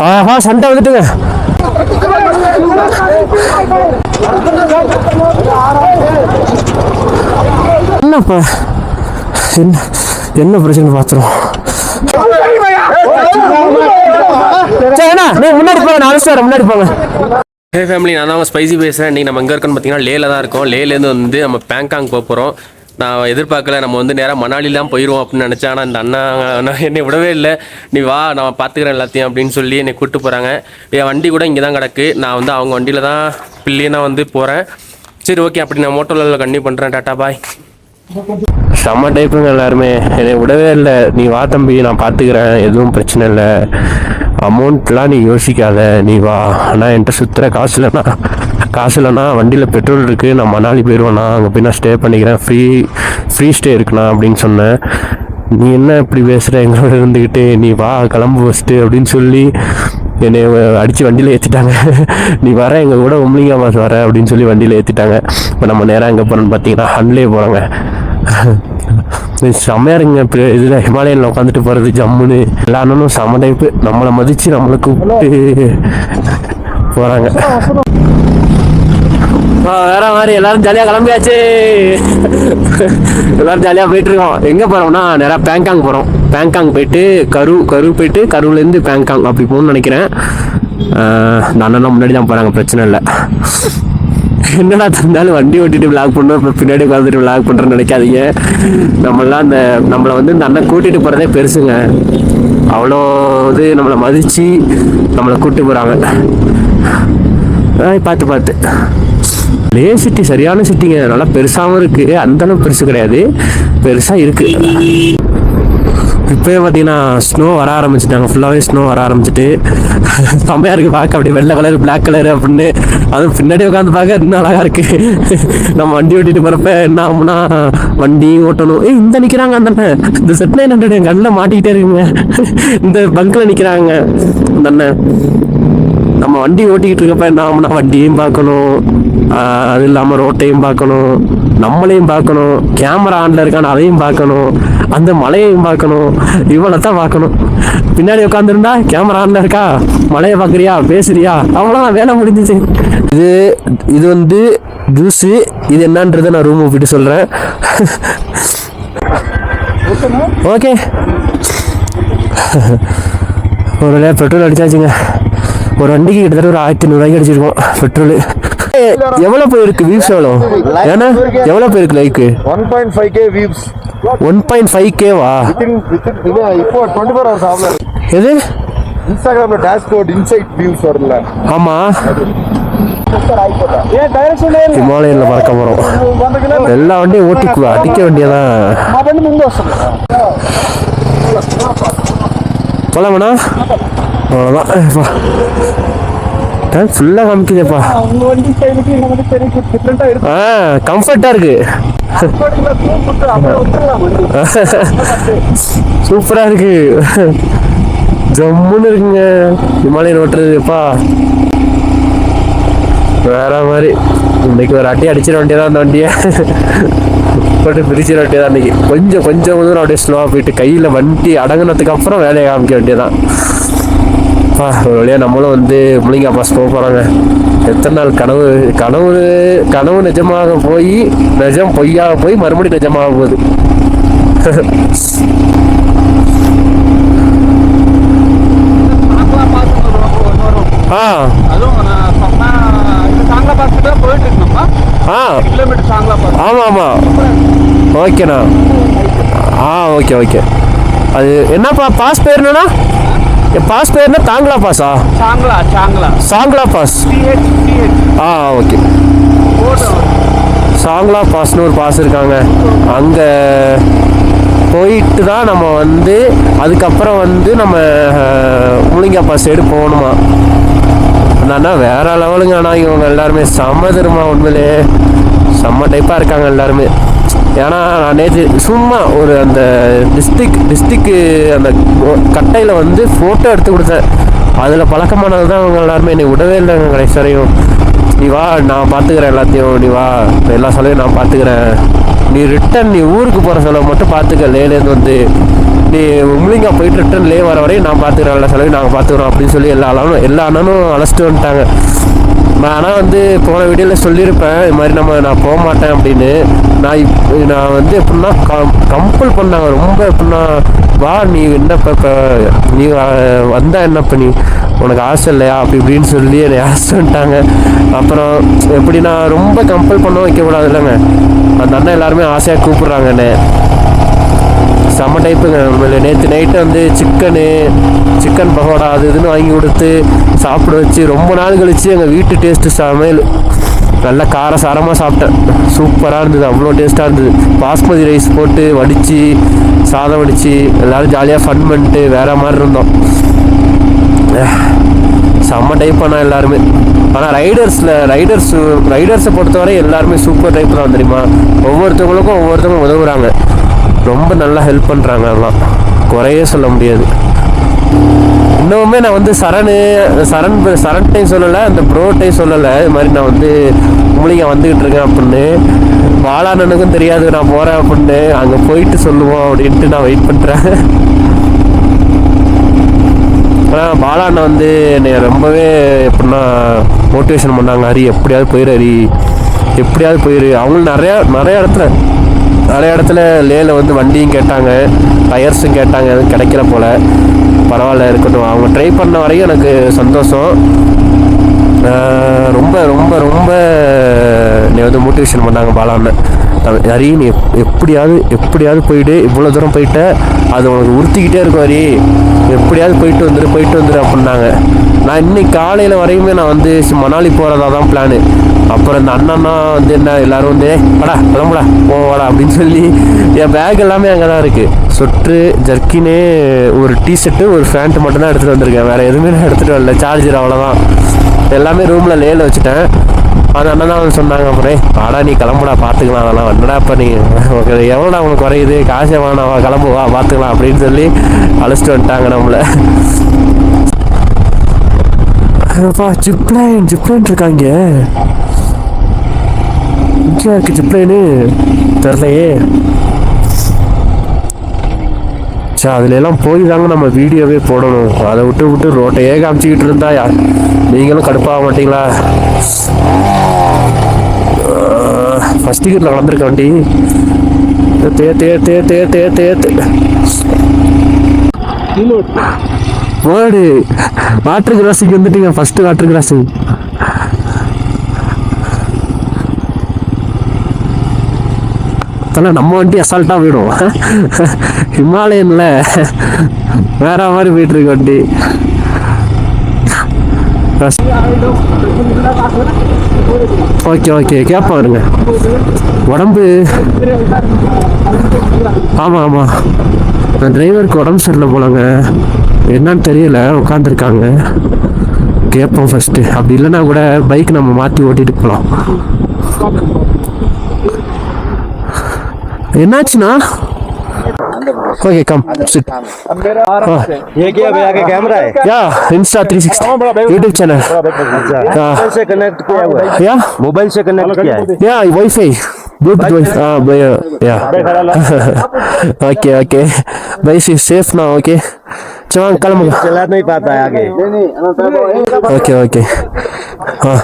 ஆஹா சண்டை வந்துட்டுங்க. என்னப்பா என்ன பிரச்சனை பார்த்துரும். முன்னாடி போங்க, நான் அழைச்சிட்டு முன்னாடி போங்க. ஹே ஃபேமிலி, நான் தான் ஸ்பைசி பேசுகிறேன். இன்றைக்கி நம்ம எங்கே இருக்கோன்னு பார்த்தீங்கன்னா லேல தான் இருக்கோம். லேலேருந்து வந்து நம்ம பேங்காங் போக போகிறோம். நான் எதிர்பார்க்கல, நம்ம வந்து நேராக மணாலிலாம் போயிடுவோம் அப்படின்னு நினச்சேன். ஆனால் இந்த அண்ணா என்னை விடவே இல்லை. நீ வா, நான் பார்த்துக்கிறேன் எல்லாத்தையும் அப்படின்னு சொல்லி என்னை கூப்பிட்டு போகிறாங்க. என் வண்டி கூட இங்கே தான் கிடக்கு. நான் வந்து அவங்க வண்டியில் தான் பிள்ளையாக வந்து போகிறேன். சரி ஓகே, அப்படி நான் மோட்டோவில் கண்டினியூ பண்ணுறேன். டாட்டா பாய். செம்ம டைப்புங்க எல்லாருமே, என்னை விடவே இல்லை. நீ வா தம்பி, நான் பார்த்துக்கிறேன், எதுவும் பிரச்சனை இல்லை, அமௌண்ட்லாம் நீ யோசிக்காத, நீ வா. ஆனால் என்கிட்ட சுற்றுற காசு இல்லைண்ணா வண்டியில் பெட்ரோல் இருக்குது, நான் மணாலி போயிடுவேண்ணா, அங்கே போய் நான் ஸ்டே பண்ணிக்கிறேன், ஃப்ரீ ஸ்டே இருக்குண்ணா அப்படின்னு சொன்னேன். நீ என்ன இப்படி பேசுகிற, எங்களோட இருந்துக்கிட்டு, நீ வா கிளம்பு ஃபஸ்ட்டு அப்படின்னு சொல்லி என்னை அடித்து வண்டியில் ஏற்றிட்டாங்க. நீ வர எங்கள் கூட உம்லிங்கா மாஸ் வர அப்படின்னு சொல்லி வண்டியில் ஏற்றிட்டாங்க. இப்போ நம்ம நேராக எங்கே போகிறோன்னு பார்த்தீங்கன்னா ஹன்லே போகிறாங்க. செம்மையாக இருங்க. இப்போ இதில் ஹிமாலயனில் உட்காந்துட்டு போகிறது ஜம்முன்னு. எல்லா அண்ணனும் செம்ம டைப்பு, நம்மளை மதித்து நம்மளை கூப்பிட்டு போகிறாங்க. வேற மாதிரி எல்லாரும் ஜாலியாக கிளம்பியாச்சு. எல்லாரும் ஜாலியாக போயிட்டுருக்கோம். எங்கே போகிறோம்னா நேராக பேங்காங் போகிறோம். பேங்காங் போயிட்டு கரு போயிட்டு கருவிலேருந்து பேங்காங் அப்படி போகணும்னு நினைக்கிறேன். இந்த அண்ணன் முன்னாடி தான் போகிறாங்க, பிரச்சனை இல்லை. என்னடா தந்தாலும் வண்டி ஓட்டிட்டு விளாக் பண்ணோம், இப்போ பின்னாடி உட்காந்துட்டு விளாக் பண்ணுறேன்னு நினைக்காதீங்க. நம்மளாம் நம்மளை வந்து இந்த அண்ணன் கூட்டிகிட்டு போகிறதே பெருசுங்க. அவ்வளோ இது நம்மளை மதித்து நம்மளை கூப்பிட்டு போகிறாங்க. பார்த்து லே சிட்டி சரியான சிட்டிங்க, நல்லா பெருசாகவும் இருக்குது, அந்தளவு பெருசு கிடையாது, பெருசாக இருக்குது. இப்போயே பார்த்தீங்கன்னா ஸ்னோ வர ஆரம்பிச்சிட்டாங்க, ஃபுல்லாகவே ஸ்னோ வர ஆரம்பிச்சிட்டு செம்மையாக இருக்குது பார்க்க. அப்படி வெள்ளை கலர் பிளாக் கலர் அப்படின்னு, அதுவும் பின்னாடி உட்காந்து பார்க்க இன்னும் அழகாக இருக்குது. நம்ம வண்டி ஓட்டிட்டு போகிறப்ப என்ன ஆகும்னா வண்டி ஓட்டணும். இந்த நிற்கிறாங்க அந்த அண்ணன், இந்த செட் 900 என் கண்ணில் மாட்டிக்கிட்டே இருக்குங்க. இந்த பங்கில் நிற்கிறாங்க அந்த அண்ணன். நம்ம வண்டி ஓட்டிக்கிட்டு இருக்கப்ப என்ன ஆகும்னா வண்டியையும் பார்க்கணும், அது இல்லாமல் ரோட்டையும் பார்க்கணும், நம்மளையும் பார்க்கணும், கேமரா ஆனில் இருக்கான்னு அதையும் பார்க்கணும், அந்த மலையையும் பார்க்கணும், இவ்வளோ தான் பார்க்கணும். பின்னாடி உட்காந்துருந்தா கேமரா ஆனில் இருக்கா, மலையை பார்க்குறியா, பேசுறியா, அவ்வளோதான், வேலை முடிஞ்சிச்சு. இது வந்து ஜூஸு. இது என்னன்றதை நான் ரூம் போயிட்டு சொல்கிறேன். ஓகே, ஒரு வேலையாக பெட்ரோல் அடிச்சாச்சுங்க. ஒரு வண்டிக்கு கிட்டத்தட்ட ஒரு 1500 அடிச்சிருக்கோம் பெட்ரோலு. எவ்வளோ போயிருக்கு வியூஸ்? ஏன்னா எவ்வளோ போயிருக்கு லைக்கு? 1.5K views. 1.5Kவா? இப்போ 24 hours ஆகல. எது இன்ஸ்டாகிராம்ல டேஷ்போர்ட் இன்சைட் வியூஸ் வரல. ஆமா, ஹிமாலயன்ல பறக்க போறோம். எல்லா வண்டியும் ஓட்டிக்குவா, அடிக்க வேண்டியதான். போலாமண்ணா, அவ்வளோதான். ஃபுல்லாக காமிக்குதுப்பா. கம்ஃபர்ட்டாக இருக்கு, சூப்பராக இருக்கு, ஜம்முன்னு இருக்குங்க ஹிமாலயன் ஓட்டுறதுப்பா. வேற மாதிரி இன்னைக்கு ஒரு அட்டி அடிச்சிட வேண்டியதான் அந்த வண்டியை போட்டு பிரிச்சிட வேண்டியதான். இன்னைக்கு கொஞ்சம் தூரம் அப்படியே ஸ்லோவாக போயிட்டு கையில் வண்டி அடங்கினதுக்கு அப்புறம் வேலையை காமிக்க வேண்டியதான். ஒரு வழியாக நம்மளும் வந்து முள்ளிங்கா பாஸ் போக போகிறாங்க. எத்தனை நாள் கனவு நிஜமாக போய் நிஜம் பொய்யாக போய் மறுபடியும் நிஜமாக போகுது. ஆமாம் ஆமாம், ஓகேண்ணா. ஓகே. அது என்னப்பா பாஸ் பேர் என்னண்ணா? பாஸ் பேர் என்ன? தாங்களா பாஸா? சாங்லா பாஸ். ஓகே, சாங்லா பாஸ்னு ஒரு பாஸ் இருக்காங்க. அங்கே போயிட்டு தான் நம்ம வந்து அதுக்கப்புறம் வந்து நம்ம முள்ளிங்கா பாஸ் சைடு போகணுமா. அண்ணா வேற லெவலுங்க. ஆனால் இவங்க எல்லாருமே செம்ம தருமா, உண்மையிலே செம்ம டைப்பாக இருக்காங்க எல்லாருமே. ஏன்னா நான் நேற்று சும்மா ஒரு அந்த டிஸ்ட்ரிக்கு அந்த கட்டையில் வந்து ஃபோட்டோ எடுத்து கொடுத்தேன். அதில் பழக்கமானது தான் அவங்க எல்லாருமே. என்னை விடவே இல்லைங்க கடைசி வரையும். நீ வா, நான் பார்த்துக்கிறேன் எல்லாத்தையும், நீ வா, எல்லா செலவையும் நான் பார்த்துக்கிறேன், நீ ஊருக்கு போகிற செலவு மட்டும் பார்த்துக்க, லேலேருந்து வந்து நீ முள்ளிங்கா போயிட்டு ரிட்டர்ன் லே வர வரையும் நான் பார்த்துக்கிறேன், எல்லா செலவையும் நாங்கள் பார்த்துக்குறோம் அப்படின்னு சொல்லி எல்லா அண்ணனும் அழைச்சிட்டு வந்துட்டாங்க. நான் ஆனால் வந்து போன வீடியோவில் சொல்லியிருப்பேன் இது மாதிரி நான் போக மாட்டேன் அப்படின்னு. நான் வந்து எப்படின்னா கம்பல் பண்ணாங்க ரொம்ப. எப்படின்னா வா நீ என்னப்போ நீ வந்தா என்னப்போ நீ உனக்கு ஆசை இல்லையா அப்படி இப்படின்னு சொல்லி என்னை ஆசை வந்துட்டாங்க. அப்புறம் எப்படின்னா ரொம்ப கம்பல் பண்ண வைக்கக்கூடாது இல்லைங்க. அந்த அண்ணன் எல்லாருமே ஆசையாக கூப்பிட்றாங்க என்னை. செம்ம டைப்புங்க. நேற்று நைட்டு வந்து சிக்கன் பகோடா அது இதுன்னு வாங்கி கொடுத்து சாப்பிட வச்சு ரொம்ப நாள் கழிச்சு எங்கள் வீட்டு டேஸ்ட்டு சமையல் நல்லா காரசாரமாக சாப்பிட்டேன். சூப்பராக இருந்தது, அவ்வளோ டேஸ்ட்டாக இருந்தது. பாஸ்மதி ரைஸ் போட்டு வடித்து சாதம் வடித்து எல்லோரும் ஜாலியாக ஃபன் பண்ணிட்டு வேறு மாதிரி இருந்தோம். செம்ம டைப் ஆனால் எல்லாருமே. ஆனால் ரைடர்ஸை பொறுத்தவரை எல்லாருமே சூப்பர் டைப் தான் தெரியுமா. ஒவ்வொருத்தவங்க உதவுறாங்க, ரொம்ப நல்லா ஹெல்ப் பண்ணுறாங்க. அதெல்லாம் குறையே சொல்ல முடியாது. இன்னுமே நான் வந்து சரண்டையும் சொல்லலை, அந்த ப்ரோட்டையும் சொல்லலை. இது மாதிரி நான் வந்து மூலிகை வந்துக்கிட்டு இருக்கேன் அப்படின்னு. பாலானனுக்கும் தெரியாது நான் போகிறேன் அப்படின்னு. அங்கே போயிட்டு சொல்லுவோம் அப்படின்ட்டு நான் வெயிட் பண்ணுறேன். ஆனால் பாலாண்ணன் வந்து என்னை ரொம்பவே எப்படின்னா மோட்டிவேஷன் பண்ணாங்க. எப்படியாவது போயிரு. அவங்களும் நிறைய இடத்துல லேல வந்து வண்டியும் கேட்டாங்க, டயர்ஸும் கேட்டாங்க. எதுவும் கிடைக்கல போல். பரவாயில்ல இருக்கட்டும், அவங்க ட்ரை பண்ண வரையும் எனக்கு சந்தோஷம். ரொம்ப ரொம்ப ரொம்ப நீ வந்து மோட்டிவேஷன் பண்ணாங்க பாலாண்ணன். ஹரி நீ எப்படியாவது போயிட்டு இவ்வளோ தூரம் போயிட்ட, அது உனக்கு உறுத்திக்கிட்டே இருக்கும் ஹரி, எப்படியாவது போயிட்டு வந்துரு அப்படின்னாங்க. நான் இன்னைக்கு காலையில் வரையுமே நான் வந்து மணாலி போகிறதா தான் பிளானு. அப்புறம் இந்த அண்ணன்னா வந்து என்ன எல்லாரும் வந்து வாடா கிளம்புடா போவாடா அப்படின்னு சொல்லி என் பேக் எல்லாமே அங்கே தான் இருக்குது. சொட்ரு, ஜர்க்கின்னு, ஒரு டிஷர்ட்டு, ஒரு ஃபேண்ட்டு மட்டும்தான் எடுத்துகிட்டு வந்திருக்கேன். வேறு எதுவுமே நான் எடுத்துகிட்டு வரல. சார்ஜர் அவ்வளோதான். எல்லாமே ரூமில் லேல வச்சுட்டேன். அந்த அண்ணன் தான் வந்து சொன்னாங்க, அப்புறம் வாடா நீ கிளம்புடா பார்த்துக்கலாம், அதெல்லாம் வந்தடா இப்போ நீ எவ்வளோடா உனக்கு குறையுது, காசே வேணாவா, கிளம்புவா பார்த்துக்கலாம் அப்படின்னு சொல்லி அழைச்சிட்டு வந்துட்டாங்க நம்மளை. ஜிப்லைன் இருக்காங்க. இங்கே இருக்கு ஜிப்லைனு, தெரிலையே. அதுல எல்லாம் போய் தாங்க நம்ம வீடியோவே போடணும். அதை விட்டு ரோட்டையே காமிச்சிக்கிட்டு இருந்தா நீங்களும் கடுப்பாக மாட்டீங்களா? ஃபர்ஸ்ட் கியர்ல கலந்துருக்க வண்டி. வாட்டர் கிராசிங் வந்துட்டீங்க. First water crossing. நம்ம வண்டி அசால்ட்டாக போயிடும். ஹிமாலயனில் வேற மாதிரி போயிட்டு இருக்கு வண்டி. ஓகே கேப்பா வருங்க. உடம்பு ஆமாம் டிரைவருக்கு உடம்பு சரியில்லை போலங்க, என்னன்னு தெரியல. உட்காந்துருக்காங்க. கேட்போம் ஃபர்ஸ்ட்டு. அப்படி இல்லைன்னா கூட பைக் நம்ம மாற்றி ஓட்டிட்டு போகலாம். என்னாச்சுன்னா ओके कम सिट ये क्या भैया का कैमरा है? या इंस्टा 360 यूट्यूब चैनल से कनेक्ट किया हुआ है या मोबाइल से कनेक्ट किया है या वाईफाई ब्लूटूथ वाईफाई या ओके भाई सेफ ना ओके चल कल चला नहीं पाता है आगे ओके हाँ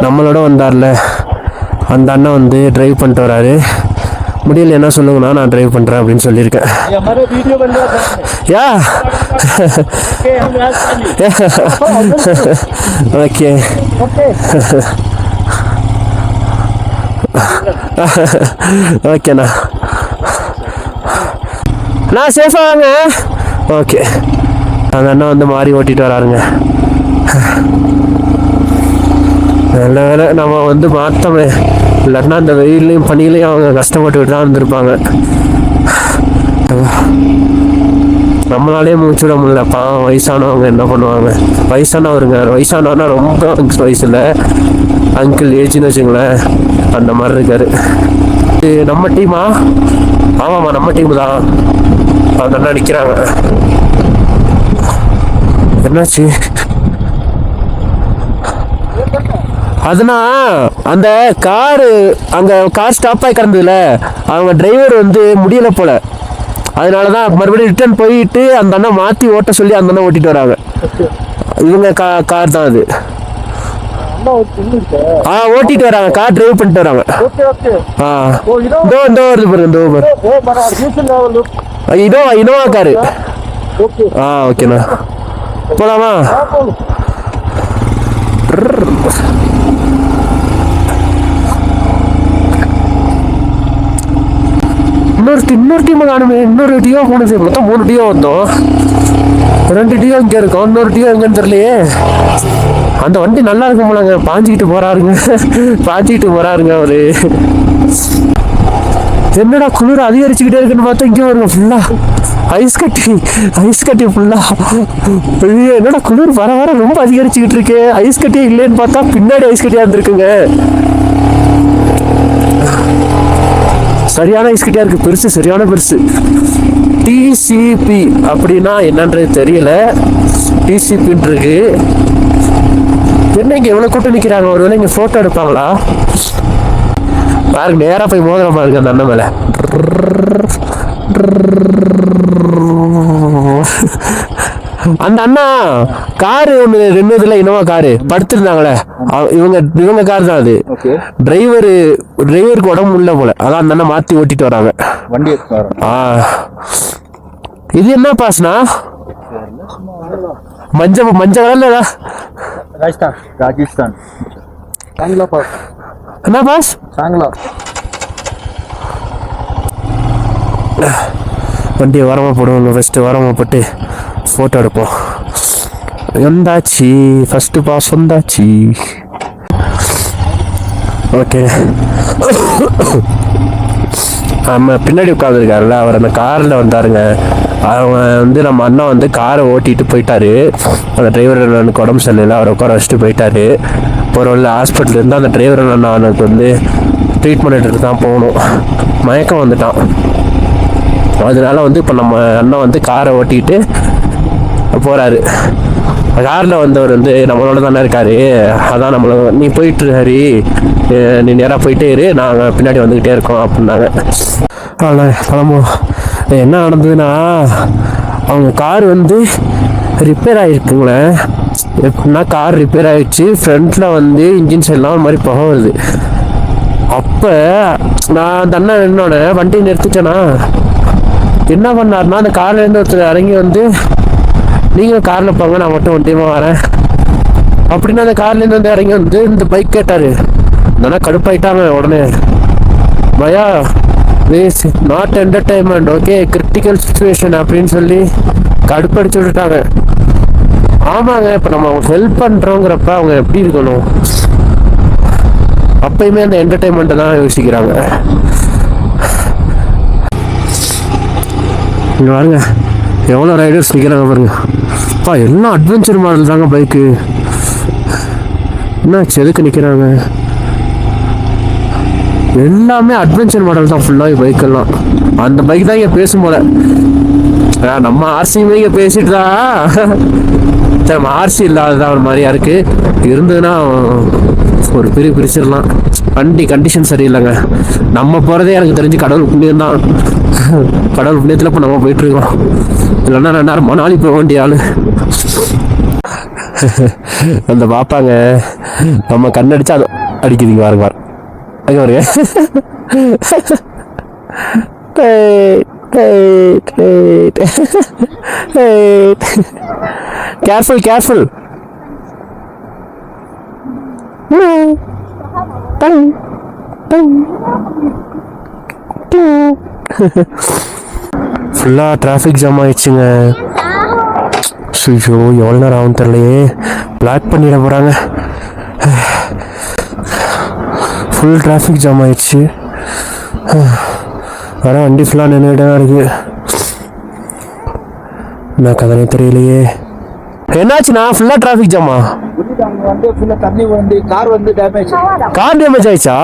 நம்மளோட வந்தார்ல அந்த அண்ணன் வந்து டிரைவ் பண்ணிட்டு வராரு. முடியல என்ன சொல்லுங்கண்ணா, நான் டிரைவ் பண்ணுறேன் அப்படின்னு சொல்லியிருக்கேன். யா ஓகே ஓகேண்ணா, நான் சேஃபாக வாங்க. ஓகே, அந்த அண்ணன் வந்து மாறி ஓட்டிகிட்டு வராருங்க. நல்ல வேலை நம்ம வந்து மாற்றமே, இல்லைன்னா அந்த வெயிலையும் பனியிலையும் அவங்க கஷ்டப்பட்டுக்கிட்டு தான் இருந்திருப்பாங்க. நம்மளாலே மூச்சு விட முடியல. பாவம் வயசானவங்க என்ன பண்ணுவாங்க. வயசானவர்னா ரொம்ப வயசில் அங்கிள் ஏஜ்னு வச்சுங்களேன், அந்த மாதிரி இருக்காரு. நம்ம டீமா? ஆமாம்மா நம்ம டீம் தான். அதெல்லாம் நிற்கிறாங்க. என்னாச்சு? அதுனா அந்த கார் ஸ்டாப் ஆகி கிடந்ததுல அவங்க டிரைவர் வந்து முடியல போல. அதனால தான் மறுபடியும் ரிட்டர்ன் போயிட்டு அந்த அண்ணன் மாற்றி ஓட்ட சொல்லி அந்த அண்ணன் ஓட்டிட்டு வராங்க. இவங்க கார் தான் அது. ஓட்டிட்டு வராங்க, கார் டிரைவ் பண்ணிட்டு வராங்க. இதோ வருது பாருங்க, இதோ இனோவா காரு. ஓகேண்ணா, போலாமா? இன்னொரு டீம் காணுமே. இன்னொரு டியோ போனது, மொத்தம் 3 டியோ வந்தோம். 2 டியோ இங்கே இருக்கும், இன்னொரு டியோ எங்கன்னு தெரியலையே. அந்த வண்டி நல்லா இருக்கும் போலங்க, பாஞ்சிக்கிட்டு போறாருங்க அவரு. என்னடா குளிர் அதிகரிச்சுக்கிட்டே இருக்குன்னு பார்த்தா இங்கே வருங்க ஃபுல்லா ஐஸ் கட்டி ஃபுல்லா. என்னடா குளிர் வர ரொம்ப அதிகரிச்சுக்கிட்டு இருக்கு. ஐஸ் கட்டியே இல்லைன்னு பார்த்தா பின்னாடி ஐஸ் கட்டியா இருந்திருக்குங்க. சரியான ஐஸ் கட்டியா இருக்கு, பெருசு, சரியான பெருசு. டிசிபி அப்படின்னா என்னன்றது தெரியல. டிசிபின்னு இருக்கு. என்ன இங்க எவ்வளவு கூட்டம் நிக்கிறாங்க? ஒருவேளை இங்க போட்டோ எடுப்பாங்களா பாருங்க. நேரா போய் மோதிர பாருங்க அந்த அண்ணன் மேல. அந்த அண்ணா காரு ஒண்ணு 2 இதுல இனோவா காரு படுத்திருந்தாங்களே, இவங்க கார் தான் அது. டிரைவருக்கு உடம்பு முடியல போல, அதான் அந்த அண்ணா மாத்தி ஓட்டிட்டு வராங்க வண்டி. இது என்ன பாஸ்னா? மஞ்சள் கலர்ல ராஜஸ்தான் சாங்லா பாஸ். என்ன பாஸ்? சாங்லா. வண்டியை ஓரமாக போடுவோம். ஃபஸ்ட்டு ஓரமாக போட்டு ஃபோட்டோ எடுப்போம். வந்தாச்சு, ஃபஸ்ட்டு பாஸ் வந்தாச்சு. ஓகே, நம்ம பின்னாடி உட்காந்துருக்காருல்ல அவர் அந்த காரில் வந்தாருங்க. அவங்க நம்ம அண்ணா காரை ஓட்டிட்டு போயிட்டாரு. அந்த டிரைவர் அண்ணனுக்கு உடம்பு சரியில்லை, அவரை உட்கார வச்சுட்டு போயிட்டாரு. ஒரு வேளை ஹாஸ்பிட்டல் இருந்தால் அந்த டிரைவர் அண்ணனுக்கு ட்ரீட்மெண்ட் எடுத்துட்டு தான் போகணும். மயக்கம் வந்துட்டான். அதனால இப்போ நம்ம அண்ணன் காரை ஓட்டிட்டு போறாரு. காரில் வந்தவர் நம்மளோட தானே இருக்காரு. அதான் நம்மள நீ போயிட்டு ஹரி, நீ நேராக போயிட்டே இரு, நாங்கள் பின்னாடி வந்துக்கிட்டே இருக்கோம் அப்படின்னாங்க. கிளம்புவோம். என்ன நடந்ததுன்னா, அவங்க கார் ரிப்பேர் ஆகிருக்குங்களே. எப்படின்னா கார் ரிப்பேர் ஆகிடுச்சு. ஃப்ரண்ட்டில் இன்ஜின் சைட்லாம் ஒரு மாதிரி புகை வருது. அப்போ நான் அந்த அண்ணன் என்னோட வண்டி நிறுத்திட்டேன்னா என்ன பண்ணாருன்னா, அந்த கார்லேருந்து ஒருத்தர் இறங்கி நீங்களும் காரில் போங்க, நான் மட்டும் வண்டியமாக வரேன் அப்படின்னு அந்த கார்லேருந்து இறங்கி இந்த பைக் கேட்டார். இல்லைன்னா கடுப்பாயிட்டாங்க உடனே. பயா this not entertainment, okay, critical situation அப்படின்னு சொல்லி கடுப்படிச்சு விட்டுட்டாங்க. ஆமாங்க, இப்போ நம்ம அவங்க ஹெல்ப் பண்ணுறோங்கிறப்ப அவங்க எப்படி இருக்கணும்? அப்பயுமே அந்த என்டர்டைன்மெண்ட்டை தான் யோசிக்கிறாங்க. இங்கே பாருங்க எவ்வளோ ரைடர்ஸ் நிற்கிறாங்க பாருங்க. எல்லாம் அட்வென்ச்சர் மாடல் தாங்க பைக்கு. என்னாச்சு, எதுக்கு நிற்கிறாங்க? எல்லாமே அட்வென்ச்சர் மாடல் தான் ஃபுல்லாக பைக்கெல்லாம். அந்த பைக் தான் இங்கே பேசும் போல. நம்ம ஆர்சியுமே இங்கே பேசிட்டு தான், நம்ம ஆர்சி இல்லாததான் ஒரு மாதிரியா இருக்கு. இருந்ததுன்னா ஒரு பிரிச்சிடலாம். வண்டி கண்டிஷன் சரியில்லைங்க. நம்ம போகிறதே எனக்கு தெரிஞ்சு கடவுள் புண்ணியம் தான். கடவுள் புண்ணியத்தில் இப்போ நம்ம போயிட்டு இருக்கோம். இல்லைன்னா 2 நேரம் மணாலி போக வேண்டிய ஆளு. அந்த பாப்பாங்க நம்ம கண்ணடிச்சா அது அடிக்குதுங்க. பாருங்க அங்கே வருங்க. கேர்ஃபுல். ஃபுல்லாக டிராஃபிக் ஜாம் ஆயிடுச்சுங்க. ஐயோ, எவ்வளோ நேரம் ஆகும் தெரியலையே. பிளாக் பண்ணிட போகிறாங்க. ஃபுல் டிராஃபிக் ஜாம் ஆயிடுச்சு. வர வண்டி ஃபுல்லாக நின்றுட்டு தான் இருக்கு. என்ன கதனே தெரியலையே. என்னாச்சுண்ணா? ஃபுல்லாக டிராஃபிக் ஜாமா? கார் டேமேஜ் ஆயிடுச்சா?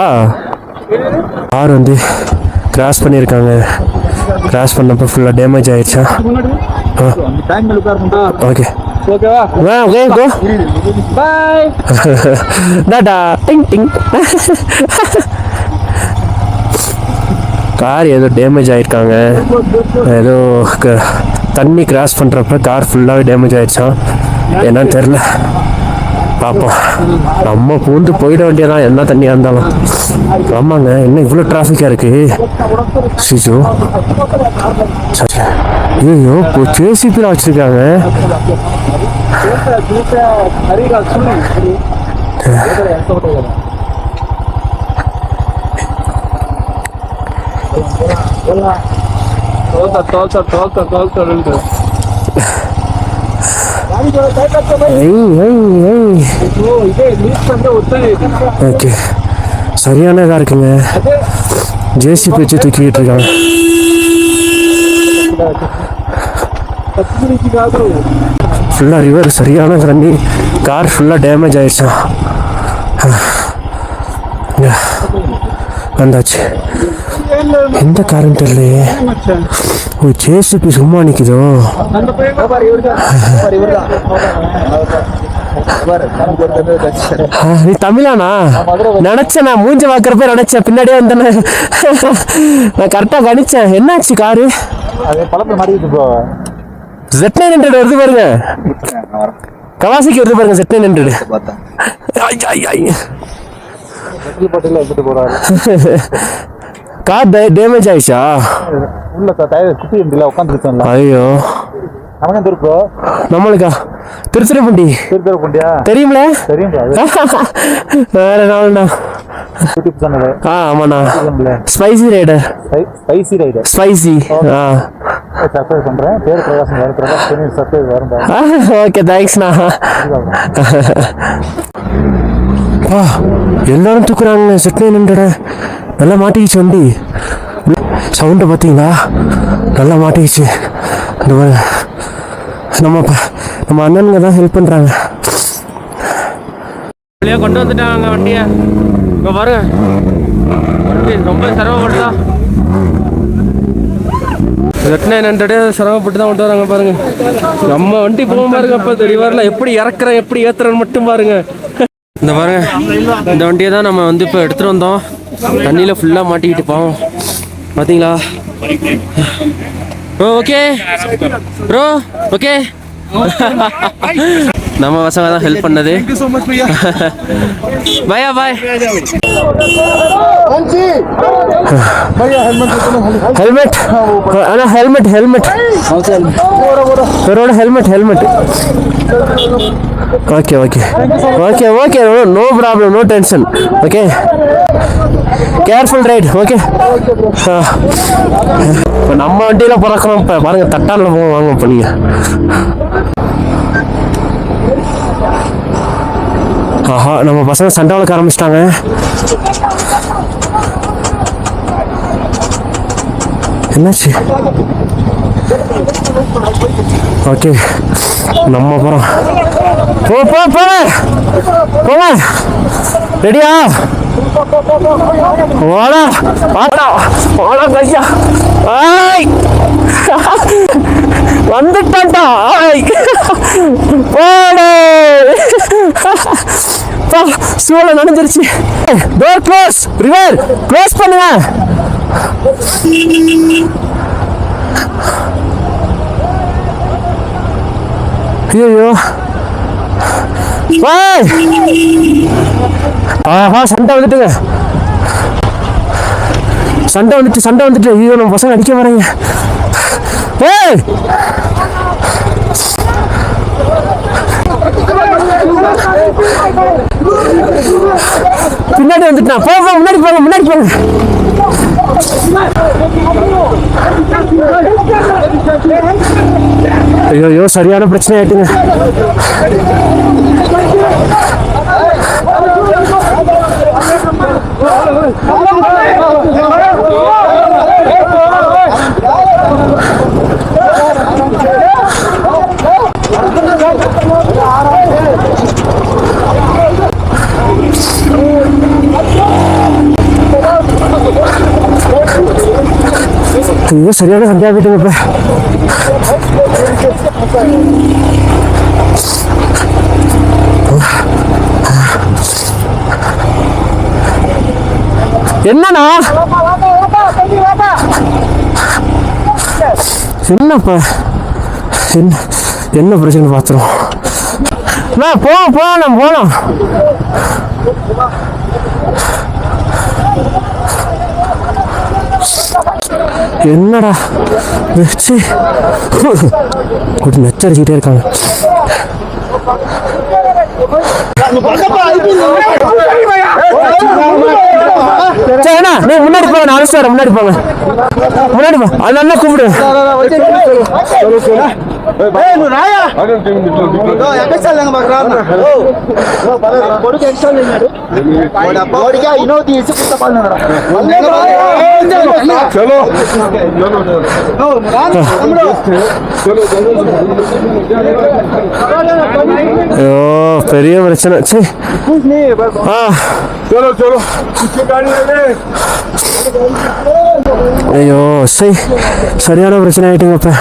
கார் கிராஸ் பண்ணியிருக்காங்க. கிராஸ் பண்ணப்போ ஃபுல்லாக டேமேஜ் ஆயிடுச்சா? ஓகே ஓகே கோ பாய் டாடா டிங் டிங். கார் ஏதோ டேமேஜ் ஆகிருக்காங்க. ஏதோ தண்ணி கிராஸ் பண்ணுறப்ப கார் ஃபுல்லாகவே டேமேஜ் ஆகிடுச்சான். என்னன்னு தெரில, பார்ப்போம். நம்ம பூந்து போயிட வேண்டியதான் என்ன தண்ணியாக இருந்தாலும். ஆமாங்க, என்ன இவ்வளோ டிராஃபிக்காக இருக்குது. சிசோ ஐயோ, இப்போ ஜேசிபியில் வச்சுருக்காங்க. ஓகே, சரியான இதாக இருக்குங்க. ஜேசிபி வச்சு தூக்கிட்டு இருக்காங்க. ஃபுல்லாக ரிவர், சரியான தண்ணி. கார் ஃபுல்லாக டேமேஜ் ஆயிடுச்சான். வந்தாச்சு. எந்த காருன்னு தெரியலையே. ஒரு ஜேசிபி சும்மா நிற்குதோ. நீ தமிழானா? நினைச்சேன், நான் மூஞ்ச பார்க்கறப்ப நினைச்சேன், பின்னாடியே வந்தேன். நான் கரெக்டாக கணிச்சேன். என்னாச்சு காரு? Z900 வருது பாருங்க. கவாசிக்கு வருது பாருங்க Z900. கார் டேமேஜ் ஆயிடுச்சா? ஐயோ, நம்மளுக்கா? திருச்சிராப்பள்ளி தெரியுமில? வேற நாள்ண்ணா. ஆமாண்ணா, ஸ்பைசி ரைடர். ஸ்பைசி. ஓகே, தேங்க்ஸ்ண்ணா. எல்லாரும் தூக்குறாங்க Z900. நல்லா மாட்டிக்கிச்சு வண்டி. சவுண்டை பார்த்தீங்களா? நல்லா மாட்டிக்கிச்சு. நம்ம அண்ணனுங்க தான் ஹெல்ப் பண்ணுறாங்க. கொண்டு வந்துட்டாங்க வண்டியை. இப்போ பாருங்க, வண்டி ரொம்ப சிரமப்பட்டுதா. Z900 சிரமப்பட்டு தான் கொண்டு வராங்க பாருங்க. நம்ம வண்டி போக பாருங்க. அப்போ ரிவரில் எப்படி இறக்குறேன் எப்படி ஏற்றுறேன்னு மட்டும் பாருங்க. இந்த பாருங்க, இந்த வண்டியை தான் நம்ம வந்து இப்போ எடுத்துகிட்டு வந்தோம். தண்ணியில் ஃபுல்லாக மாட்டிக்கிட்டு போவோம். பார்த்தீங்களா? Bro okay, bro okay. நம்ம பசங்க தான் ஹெல்ப் பண்ணது. பையா பாய். ஹெல்மெட் அண்ணா, helmet helmet helmet. Okay okay okay okay, no problem, no tension. Okay, careful right. Okay, இப்போ நம்ம வண்டியில் பிறக்கணும். இப்போ பாருங்க, தட்டானில் போவோம். வாங்க பண்ணிங்க. ஆஹா, நம்ம பசங்க சண்டை வளர்க்க ஆரம்பிச்சிட்டாங்க. என்னாச்சு? ஓகே, நம்ம போகிறோம். போங்க. ரெடியா? வாடா கையா. வந்துட்டான்டா. சூழ நனைஞ்சிருச்சு. Door close. ரிவர் க்ளோஸ் பண்ணுங்க. ஐயோ, ஆஹா, சண்டை வந்துட்டுங்க. சண்டை வந்துட்டு. ஐயோ, நம்ம பசங்க அடிக்க வராங்க. பின்னாடி வந்துட்டான். முன்னாடி போங்க. ஐயோ, சரியான பிரச்சனை ஆயிட்டுங்க. ஐயோ, சரியான சண்டையாக போயிட்டுங்க. இப்போ என்னண்ணா? என்னப்பா என்ன என்ன பிரச்சனை பார்த்துரும் போகலாம் என்னடா வச்சு ஒரு நச்சரிச்சுக்கிட்டே இருக்காங்க. சரிண்ணா நீ முன்னாடி போங்க, நான் அழைச்சிட்டு வரேன். முன்னாடி போங்க, முன்னாடி போ. அது நல்லா கூப்பிடு. ஐயோ பெரிய பிரச்சனை. சரி ஐயோ சரி சரியான பிரச்சனை ஆயிட்டுங்கப்ப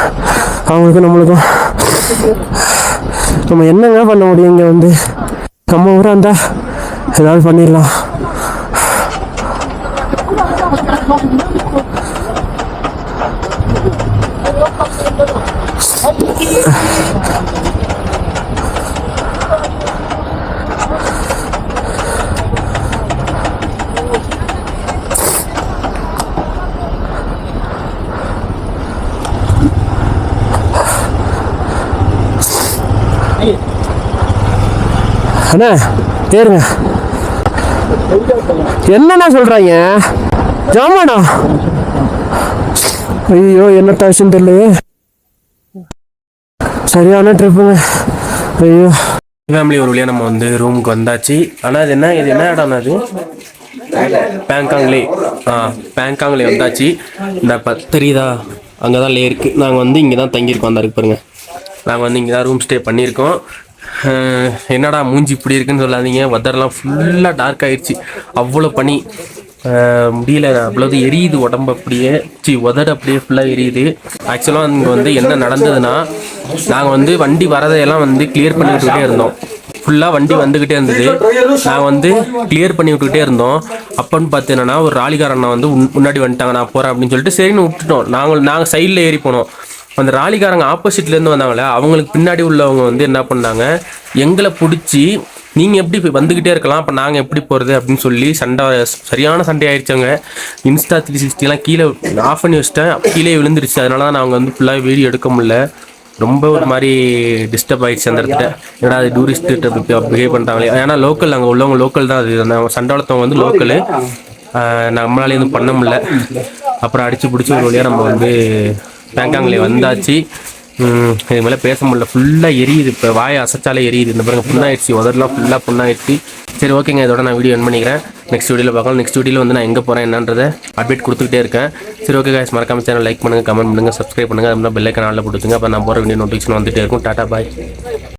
அவங்களுக்கும் நம்மளுக்கும். நம்ம என்னங்க பண்ண முடியும்? இங்கே வந்து நம்ம ஊராக இருந்தா ஏதாவது பண்ணிடலாம். அண்ணா ஏறுங்க. என்னண்ணா சொல்றாங்க? ஜாமானா? ஐயோ என்ன டாக்ஸின்னு தெரியலையே. சரியான ட்ரிப்புங்க. ஐயோ ஃபேமிலி ஒரு வழியாக நம்ம வந்து ரூமுக்கு வந்தாச்சு. ஆனால் இது என்ன இடம்? அது பேங்காங்லே. பேங்காங்லே வந்தாச்சு. இந்த தெரியுதா, அங்கே தான் லே இருக்குது. நாங்கள் வந்து இங்கே தான் தங்கியிருக்கோம். அந்த இருக்கு பாருங்க, நாங்கள் வந்து இங்கே தான் ரூம் ஸ்டே பண்ணியிருக்கோம். என்னடா மூஞ்சி இப்படி இருக்குன்னு சொல்லாதீங்க, வெதர்லாம் ஃபுல்லாக டார்க் ஆகிடுச்சு. அவ்வளோ பனி, முடியல, அவ்வளோது எரியுது உடம்பு. அப்படியே உதடு அப்படியே ஃபுல்லாக எரியுது. ஆக்சுவலாக இங்கே வந்து என்ன நடந்ததுன்னா, நாங்கள் வந்து வண்டி வரதையெல்லாம் வந்து கிளியர் பண்ணி விட்டுக்கிட்டே இருந்தோம். ஃபுல்லாக வண்டி வந்துக்கிட்டே இருந்தது. நாங்கள் வந்து கிளியர் பண்ணி விட்டுக்கிட்டே இருந்தோம். அப்போன்னு பார்த்து என்னன்னா, ஒரு ராலிகாரண்ணா வந்து முன்னாடி வந்துட்டாங்க, நான் போகிறேன் அப்படின்னு சொல்லிட்டு சரின்னு விட்டுட்டோம். நாங்கள் சைடில் ஏறி போனோம். அந்த ராலிகாரங்க ஆப்போசிட்லேருந்து வந்தாங்களே, அவங்களுக்கு பின்னாடி உள்ளவங்க வந்து என்ன பண்ணாங்க, எங்களை பிடிச்சி நீங்கள் எப்படி வந்துக்கிட்டே இருக்கலாம், அப்போ நாங்கள் எப்படி போகிறது அப்படின்னு சொல்லி சரியான சண்டை ஆயிடுச்சாங்க. இன்ஸ்டா 360 கீழே ஆஃப் பண்ணி வச்சிட்டேன், கீழே விழுந்துருச்சு. அதனால தான் நாங்கள் வந்து ஃபுல்லாக வீடியோ எடுக்க முடியல. ரொம்ப ஒரு மாதிரி டிஸ்டர்ப் ஆகிடுச்சு அந்த இடத்துல. ஏன்னா அது டூரிஸ்ட்டு பிஹேவ் பண்ணுறாங்களே. ஏன்னா லோக்கல், அங்கே உள்ளவங்க லோக்கல் தான். அது அந்த சண்டை வளர்த்தவங்க வந்து லோக்கலு. நம்மளால எதுவும் பண்ண முடியல. அப்புறம் அடித்து பிடிச்சி ஒரு வழியாக நம்ம வந்து பேங்காங்லே வந்தாச்சு. இது மேலே பேச முடியல, ஃபுல்லாக எரியுது. இப்போ வாயை அசைச்சாலே எரியுது. இந்த பாருங்க புண்ணாயிடுச்சு, உதறலாம் ஃபுல்லாக புண்ணாயிடுச்சு. சரி ஓகேங்க, இதோட நான் வீடியோ என் பண்ணிக்கிறேன். நெக்ஸ்ட் வீடியோவில் பார்க்கலாம். நெக்ஸ்ட் வீடியோவில் வந்து நான் எங்கே போகிறேன் என்னன்றதை அப்டேட் கொடுத்துக்கிட்டே இருக்கேன். சரி ஓகே guys, மறக்காம சேனல் லைக் பண்ணுங்கள், கமெண்ட் பண்ணுங்கள், சப்ஸ்கிரைப் பண்ணுங்கள். அது மாதிரி பெல் ஐக்கான் ஆல்ல போட்டுங்க. அப்போ நான் போகிற வீடியோ நோட்டிஃபிகேஷன் வந்துகிட்டே இருக்கும். டாடா பாய்.